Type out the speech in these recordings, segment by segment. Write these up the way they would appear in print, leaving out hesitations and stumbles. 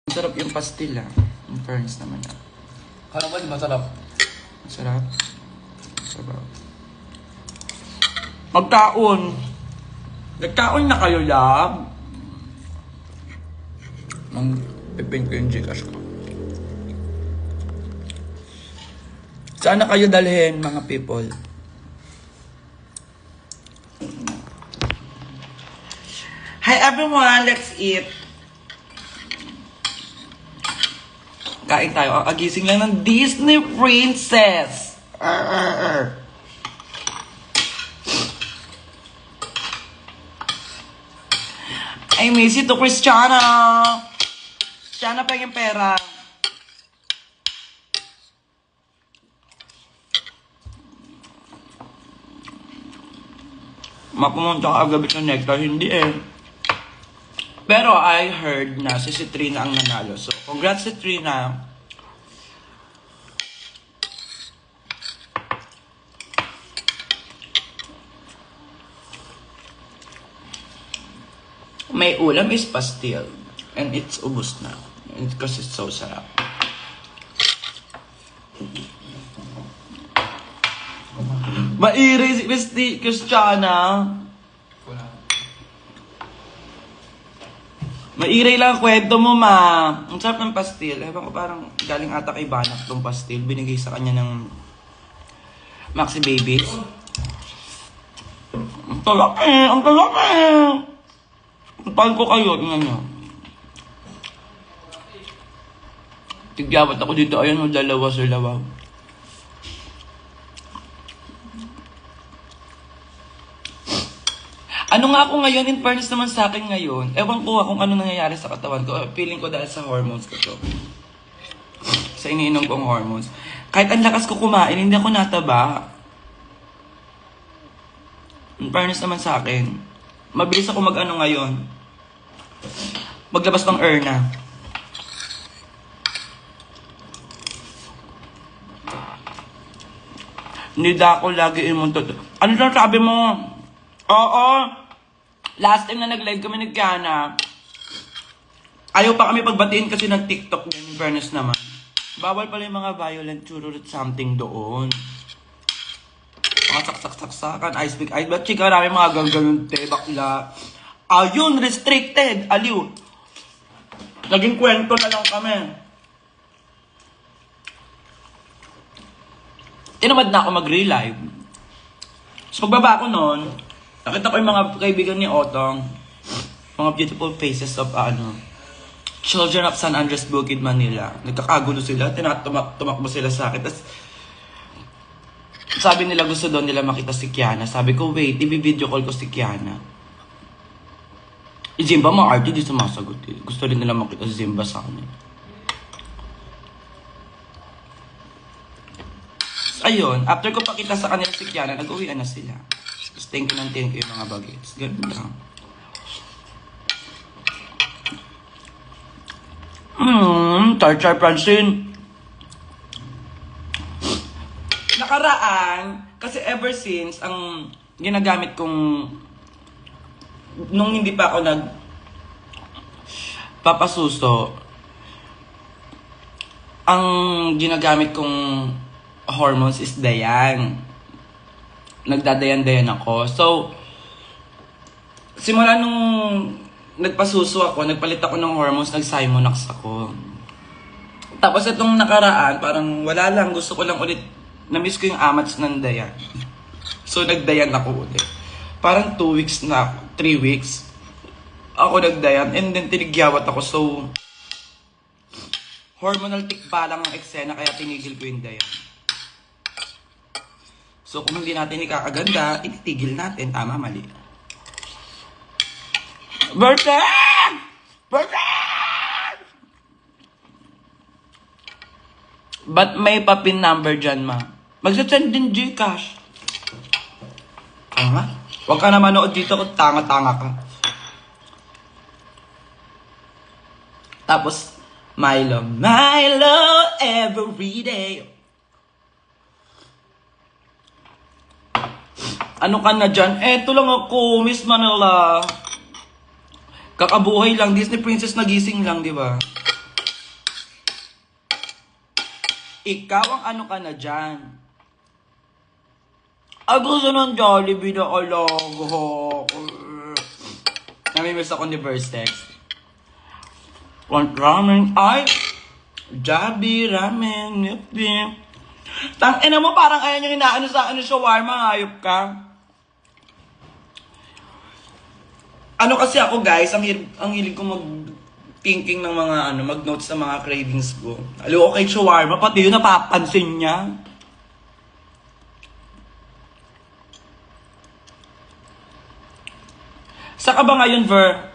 Masarap yung pastil ah. In fairness naman ah. Kala mo di masarap? Masarap. Masarap. Magkaon. Nagkaon na kayo, lab. Nang pipin ko yung Gcash ko. Saan na kayo dalhin, mga people? Hi everyone, let's eat. Kain tayo. Agising lang ng Disney Princess. I miss you to Christiana. Christiana pa yung pera. Mapumunta ka agad sa nectar, hindi eh. Pero I heard na si Trina ang nanalo. So, congrats si Trina. May ulam is pastil. And it's ubos na. Because it's so sarap. Mairi si Christiana. Wala. Mairay lang ang kwento mo, ma. Ang sarap ng pastil. Ewan ko parang galing ata kay Banak tong pastil. Binigay sa kanya ng Maxi Babies. Ang talak eh! Ang talak eh! Tahan ko kayo. Tingnan nyo. Tigyawat ako dito. Ayan o, dalawa sa lawaw. Ano nga ako ngayon, in fairness naman sa akin ngayon, ewan ko kung ano nangyayari sa katawan ko. Feeling ko dahil sa hormones ko to. Sa iniinom kong hormones. Kahit ang lakas ko kumain, hindi ako nataba. In fairness naman sa akin, mabilis ako mag-ano ngayon. Maglabas ng urna. Hindi ako lagi imuntot. Ano na sabi mo? Oo. Last time na nag-live kami ni Kiana, ayaw pa kami pagbatiin kasi ng TikTok din, in fairness naman. Bawal pala yung mga violent chururut something doon. Mga saksak-saksakan, I speak, I bet chika namin mga gano'n, te, bakla. Ayun, restricted, aliw. Naging kwento na lang kami. Tinamad na ako mag-relive. So pagbaba ko noon, nakita ko yung mga kaibigan ni Otong, mga beautiful faces of children of San Andres Bukid, Manila. Nagkakagulo sila, tumakbo sila sa akin. Tapos, sabi nila gusto doon nila makita si Kiana. Sabi ko, wait, i-video call ko si Kiana. Zimba, mga RT, di sumasagot eh. Gusto rin nila makita si Zimba sa akin. Ayun, after ko pakita sa kanila si Kiana, nag-uwian na sila. Tapos thank you yung mga bagets. Ganun lang. Char-char Francine. Nakaraan, kasi ever since, ang ginagamit kong, nung hindi pa ako papasuso, ang ginagamit kong hormones is Dayan. Nagdadayan-dayan ako. So, simula nung nagpasuso ako, nagpalit ako ng hormones, nag-Simonax ako. Tapos itong nakaraan, parang wala lang, gusto ko lang ulit, na-miss ko yung amats ng Dayan. So, nagdayan ako ulit. Parang 2 weeks na, 3 weeks, ako nagdayan, and then tinigyawat ako. So, hormonal tikpa lang ang eksena, kaya tinigil ko yung Dayan. So, kung hindi natin ikakaganda, ititigil natin. Tama, mali. Bertang! Bertang! Ba't may papin number dyan, ma? Magsasend din Gcash. Tama? Huwag ka na manood dito kung tanga-tanga ka. Tapos, Milo. Milo every day. Ano ka na dyan? Eto lang ako, Miss Manila. Kakabuhay lang, Disney Princess nagising lang, di ba? Ikaw ang ano ka na dyan. Ay, gusto ng Jollibee na alago. Namimiss ako ni Versex. Want ramen? Ay! Jabi, ramen, nipi. Tangina mo, parang ayaw nyo inaano sa akin shawarma, hayop ka. Ano kasi ako guys, ang hilig ko mag-thinking ng mga mag-notes sa mga cravings ko. Alam ko kay shawarma, pati yun napapansin niya. Saka ba ngayon, Ver?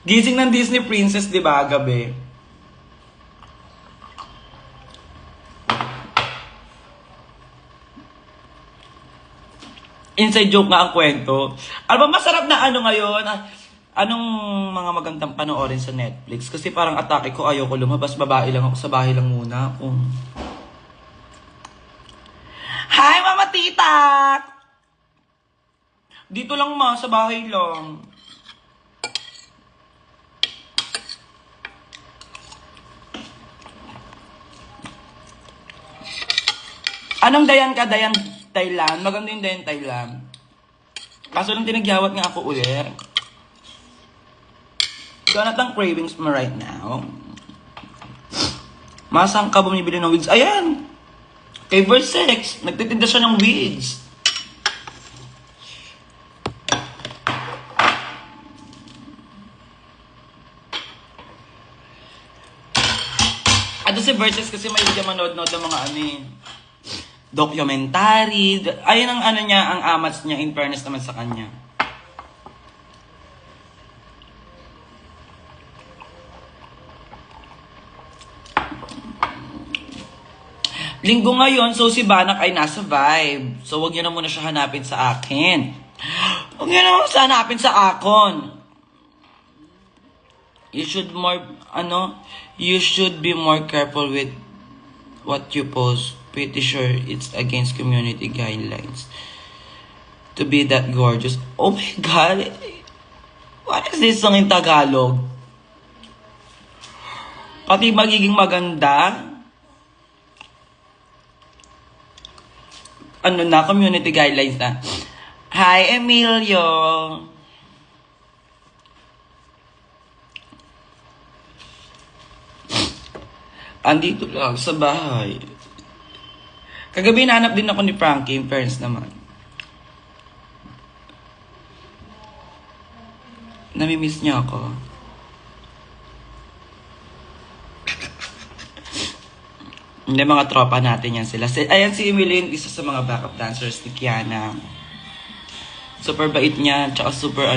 Gising ng Disney Princess, di ba, gabi? Inside joke nga ang kwento. Alam ba, masarap na ngayon? Anong mga magandang panoorin sa Netflix? Kasi parang atake ko, ayoko lumabas. Babae lang ako, sa bahay lang muna ako. Hi, Mama Tita! Dito lang ma, sa bahay lang. Anong Dayan ka? Dayan Thailand? Maganda yung Dayan Thailand. Kaso lang tinagyawat nga ako ulit. So, ano tang cravings mo right now? Masang ka bumibili ng wigs? Ayan! Kay Versex, nagtitinda siya ng wigs. Ato si Versex kasi may hindi manood-nood ng mga documentary. Ayun ang niya, ang amats niya, in fairness naman sa kanya. Linggo ngayon, so si Banak ay nasa vibe. So wag niyo na muna siya hanapin sa akin. Wag niyo na muna siya hanapin sa akon. You should be more careful with what you post. Pretty sure it's against community guidelines to be that gorgeous. Oh my God! What is this song in Tagalog? Pati magiging maganda? Community guidelines na. Hi, Emilio! Andito lang sa bahay. Kagabi nahanap din ako ni Frankie, in fairness naman. Namimiss niya ako. Hindi, mga tropa natin yan sila. Ayan si Emilio, isa sa mga backup dancers ni Kiana. Super bait niya, tsaka super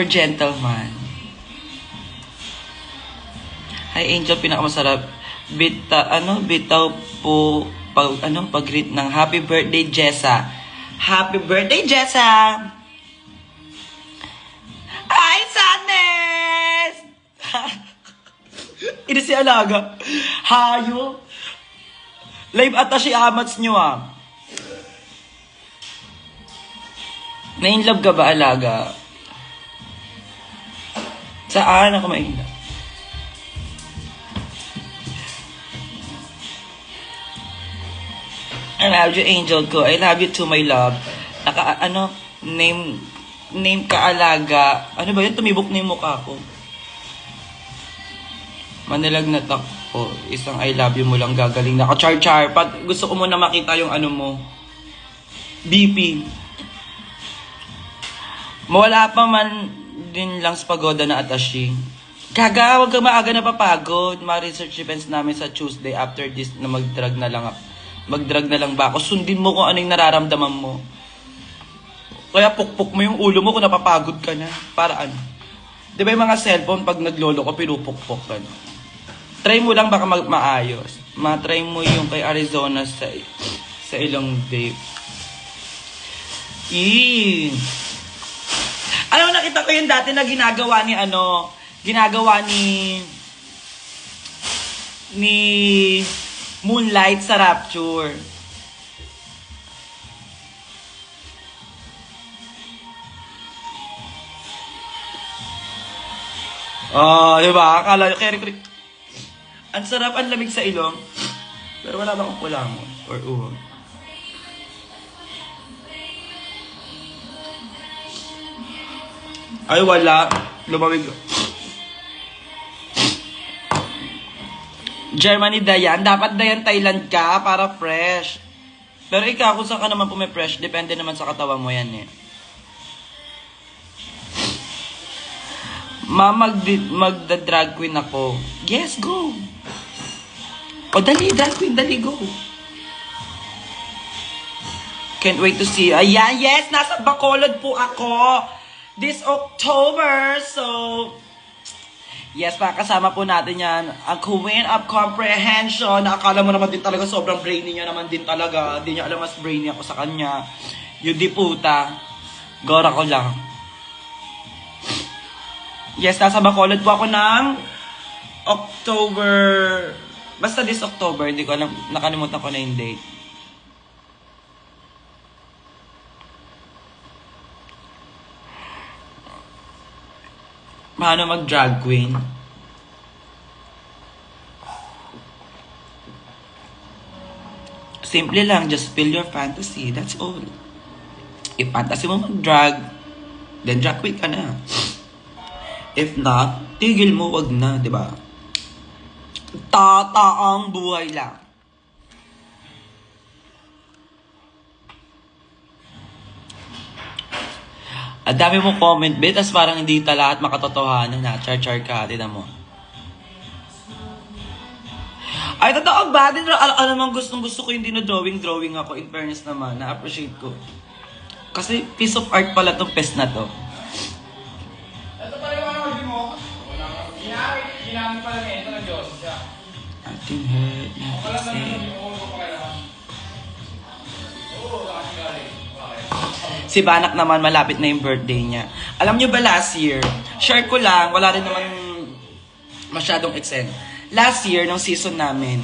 gentleman. Hi Angel, pinakamasarap. Bitaw po pag-greet ng happy birthday Jessa. Happy birthday Jessa! Hi Sadness! Ini si Alaga. Hayo. Live ata si Amats nyo Na-inlove ka ba, Alaga? Saan ako ma-inlove? I love you, angel ko. I love you too, my love. Name ka Alaga. Ano ba yun? Tumibok na yung mukha ko. Manilagnat ako. Isang I love you mo lang gagaling na ako. Char. Gusto ko muna makita yung mo. BP. Mawala pa man din lang sa pagoda na atashi. Gaga, wag kang maaga na papagod. Ma-research events namin sa Tuesday after this na mag-drug na lang ba ako? Sundin mo kung ano yung nararamdaman mo. Kaya pukpuk mo yung ulo mo kung napapagod ka na. Para ano? Di ba yung mga cellphone pag naglolo ko, pinupukpuk ka na. Try mo lang baka maayos. Ma-try mo yung kay Arizona sa ilong vape. Alam mo, nakita ko yun dati na ginagawa ni Moonlight sa Rapture. Diba? Akala nyo, Ang sarap, ang lamig sa ilong. Pero wala ba akong kulangon or uhod? Ay, wala. Lumamig. Germany, Dayan. Dapat Dayan, Thailand ka para fresh. Pero ikaw, kung saan ka naman pume-fresh, depende naman sa katawan mo yan eh. Magda-drag queen ako. Yes, go! O, dali, drag queen, dali, go! Can't wait to see you. Ayan, yes! Nasa Bacolod po ako! This October! So, yes, kasama po natin yan. Ang Queen of Comprehension. Akala mo naman din talaga sobrang brainy niya naman din talaga. Hindi niya alam mas brainy ako sa kanya. Yung di puta. Gora ko lang. Yes, nasa Bacolod po ako ng October. Basta this October. Hindi ko alam. Nakalimutan ko na yung date. Paano mag-drag queen? Simple lang, just feel your fantasy. That's all. If fantasy mo mag-drag, then drag queen ka na. If not, tigil mo, wag na, di ba? Tataang buhay lang. Ang dami mong comment, be, tas parang hindi lahat makatotohanan na. Char-char ka, tinan mo. Ay, totoo ba? Alam mo, gusto ko hindi na drawing ako. In fairness naman, na-appreciate ko. Kasi piece of art pala tong pest na to. Ito pala yung ano mo. Ginamit pala niya. Ito na Diyos siya. Ating head, Wala na natin. yung ulo ko kaya naman. Oo, galing. Si Banak naman, malapit na yung birthday niya. Alam nyo ba last year, share ko lang, wala rin naman masyadong extend. Last year, nung season namin,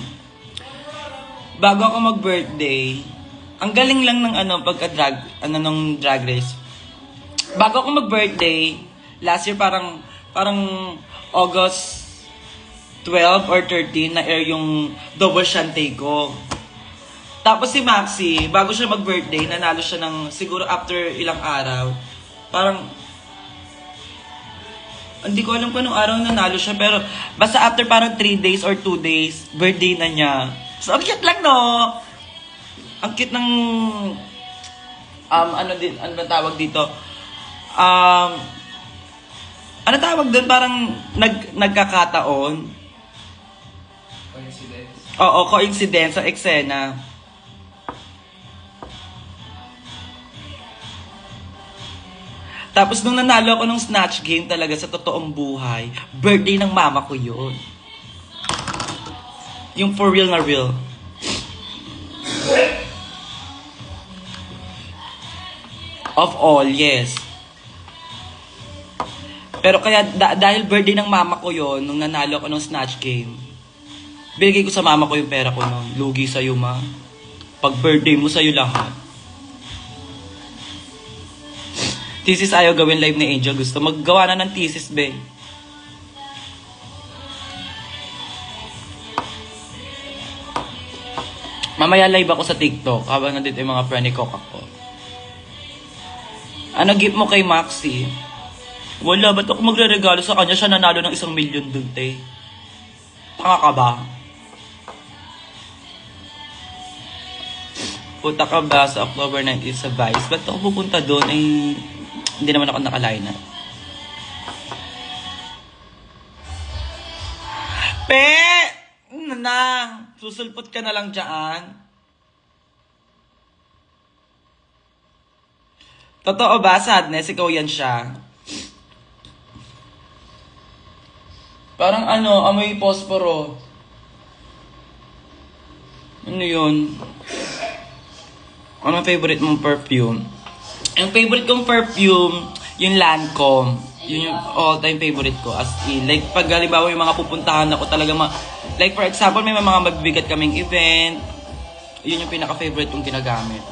bago ako mag-birthday, ang galing lang ng nung drag race. Bago ako mag-birthday, last year parang August 12 or 13 na air yung double shantay ko. Tapos si Maxi, bago siya mag-birthday, nanalo siya ng siguro after ilang araw. Parang, hindi ko alam kung anong araw nanalo siya, pero basta after parang 3 days or 2 days, birthday na niya. So, ang cute lang, no? Ang cute ng, ano ba tawag dito? Ano tawag doon? Parang nagkakataon. Coincidence. Oo, coincidence sa eksena. Tapos nung nanalo ako ng Snatch Game talaga sa totoong buhay, birthday ng mama ko yun. Yung for real na real. Of all, yes. Pero kaya dahil birthday ng mama ko yun, nung nanalo ako ng Snatch Game, binigay ko sa mama ko yung pera ko nun. Lugi sa'yo, ma. Pag birthday mo, sa'yo lahat. Thesis ayaw gawin live ni Angel. Gusto maggawa na ng thesis, be. Mamaya live ako sa TikTok habang nandito yung mga friend ni Coca ko. Ano gift mo kay Maxi? Wala, ba't ako magre-regalo sa kanya? Siya nanalo ng 1 million dun, te. Tanga ka ba? Punta ka ba sa October 19 sa Vice? Ba't ako pupunta doon? Eh, hindi naman ako nakaline na. Pe! Susulpot ka na lang dyan. Totoo ba, Sadness? Ikaw yan siya. Parang amoy posporo. Ano yun? Ano favorite mong perfume? Ang favorite kong perfume, yung Lancome. Yun yung all-time favorite ko. As in, like, pag halimbawa yung mga pupuntahan ako talaga, like for example, may mga magbibigat kaming event. Yun yung pinaka-favorite kong ginagamit.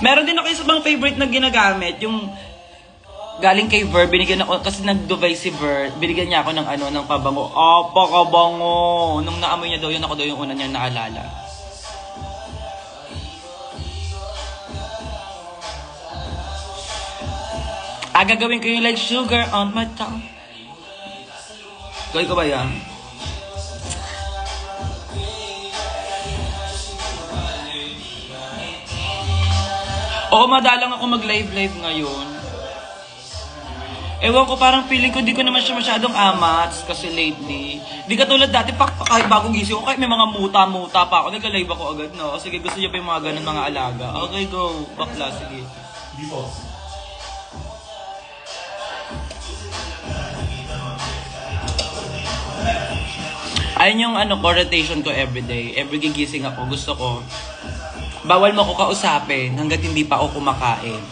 Meron din ako isang favorite na ginagamit, yung Galing kay Ver, binigyan ako, kasi nag-Dubai si Ver, binigyan niya ako ng ano, ng pabango. Pakabango! Nung naamoy niya daw yun, ako daw yung una niya naalala. Gagawin ko yung like sugar on my tongue. Gawin ko ba yan? Oo, madalang ako mag-live ngayon. Ewan ko, parang feeling ko di ko naman siya masyadong amats kasi lately. Di katulad dati, kahit bagong gising ko, kahit may mga muta-muta pa ako, nagka-live ako agad, no? Sige, gusto niyo pa yung mga ganun, mga alaga. Okay, go. Bakla, sige. Before. Ayun yung ano ko, rotation ko everyday. Every gigising ako, gusto ko. Bawal mo ako kausapin hanggat hindi pa ako kumakain.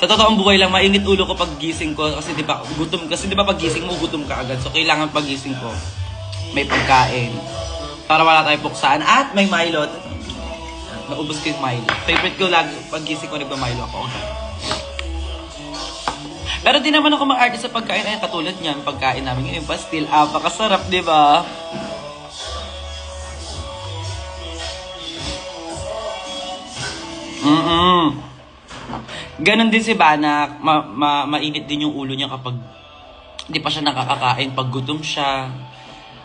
Sa totoong buhay lang, mainit ulo ko pag gising ko kasi di ba gutom, kasi di ba pag gising mo gutom ka agad. So kailangan pag gising ko may pagkain para wala tayong puksaan at may Milo. Naubos ko yung Milo. Favorite ko lagi pag gising ko nagpa-Milo ako. Pero di naman ako mag-arte sa pagkain. Ay, katulad niyan, pagkain namin ngayon, pastil. Pakasarap, di ba? Ganon din si Banak. Mainit din yung ulo niya kapag di pa siya nakakakain. Pag gutom siya.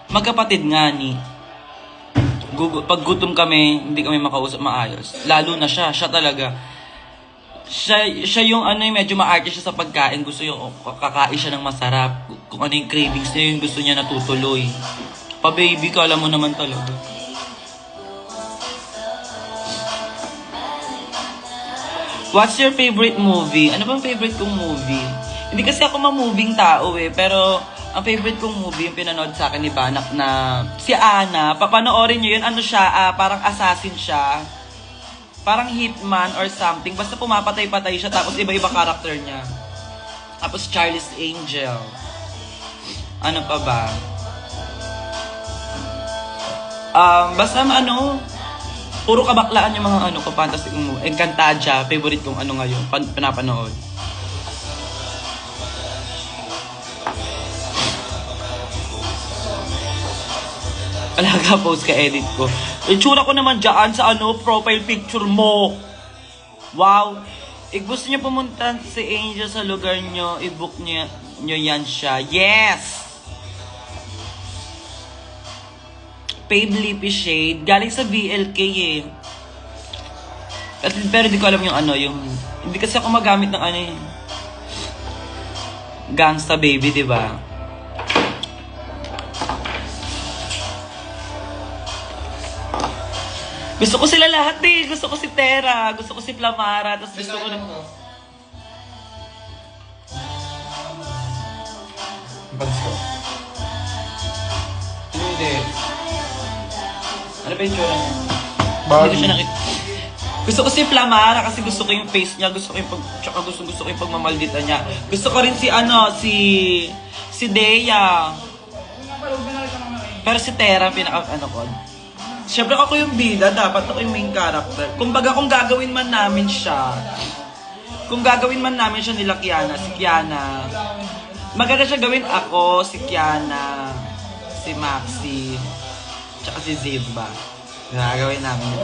Magkapatid nga ni. Pag gutom kami, hindi kami makausap maayos. Lalo na siya. Siya talaga. Siya yung ano, medyo maarte siya sa pagkain. Gusto yung kakain siya ng masarap. Kung ano yung cravings niya, yung gusto niya natutuloy. Pa-baby ka, alam mo naman talaga. What's your favorite movie? Ano bang favorite kong movie? Hindi kasi ako ma-moving tao eh. Pero ang favorite kong movie yung pinanood sa akin ni Banak na si Ana. Papanoorin nyo yun. Ano siya? Parang assassin siya. Parang hitman or something. Basta pumapatay-patay siya. Tapos iba-iba karakter niya. Tapos Charlie's Angel. Ano pa ba? Basta ano, puro kabaklaan yung mga ano ko, fantasy mo. Encantadia, favorite kong ano ngayon, pinapanood. Alaga post ka edit ko. Itsura ko naman dyan sa ano, profile picture mo. Wow. Gusto niyo pumunta si Angel sa lugar niyo, i-book niyo yan siya. Yes! Paid Lippy Shade. Galing sa VLK eh. Pero di ko alam yung ano, yung... Hindi kasi ako magamit ng ano eh. Gangsta Baby, di ba? Gusto ko sila lahat eh. Gusto ko si Tera. Gusto ko si Flamara. Tapos gusto ko na... Bansko. Hindi. Ano ba yung tsura niya? Barbie. Hindi ko siya nakita. Gusto ko si Flamara kasi gusto ko yung face niya, gusto ko yung tsaka gusto ko yung pagmamaldita niya. Gusto ko rin si ano, si Dea. Pero si Tera pinaka ano ko. Siyempre ako yung bida, dapat ako yung main character. Kumbaga kung gagawin man namin siya nila Kiana, si Kiana. Maganda siya gawin ako, si Kiana, si Maxi, tsaka si Zimba. Gagawin namin.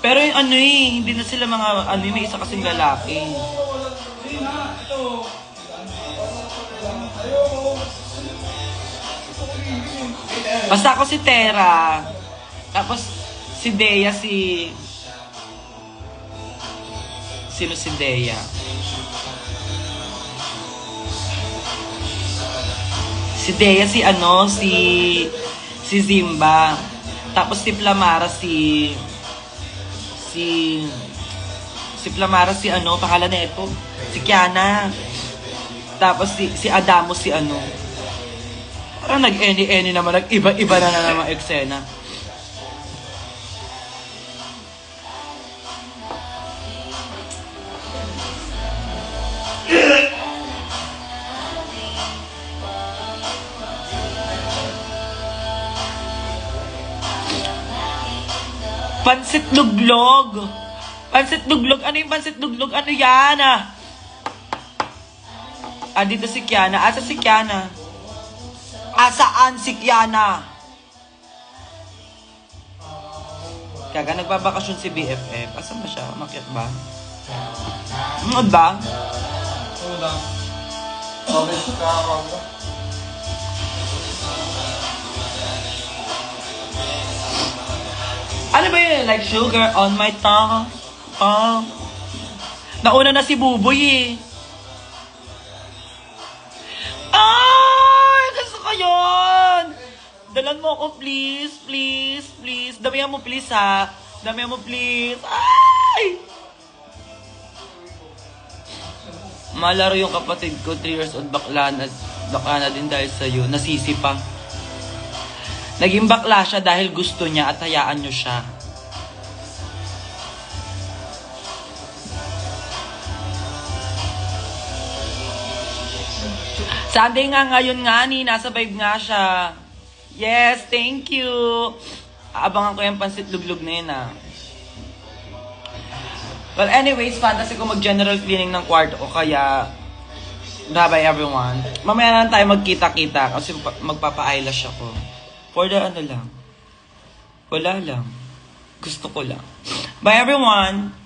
Pero yung ano eh, hindi na sila mga, ano may isa kasing lalaki. Basta ako si Tera. Tapos si Dea Sino si Dea? Si Dea si Zimba. Tapos si Flamara si Flamara si ano, pangalan na ito? Si Kiana. Tapos si Adamo si ano. Parang nag-any naman, nag-iba-iba na naman eksena. Pansit luglog. Pansit duglog. Ano yung pansit duglog? Ano yan dito si Kiana. Asa si Kiana? Asaan si Kiana? Kaga, nagbabakasyon si BFF. Asan ba siya? Makyat ba? Ano ba? Wala. Okay, kakaw ba? Ano ba yun? Like sugar on my tongue. Oh. Nauna na si Buboy eh. Ay! Gusto ko yun! Dalan mo ako, please, please, please. Damihan mo, please, ha? Damihan mo, please. Ay! Malaro yung kapatid ko, 3 years old, bakla na din dahil sa'yo. Nasisi pa. Naging bakla siya dahil gusto niya at hayaan niyo siya. Sunday nga ngayon nga nasa vibe nga siya. Yes, thank you. Aabangan ko yung pansit luglog na yun Well, anyways, fantasy ko mag-general cleaning ng kwarto ko kaya bye everyone. Mamaya na lang tayo magkita-kita kasi magpapa-eyelash ako. For the ano lang. Wala lang. Gusto ko lang. Bye everyone!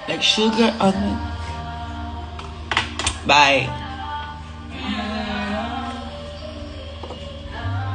Like sugar on it. Bye.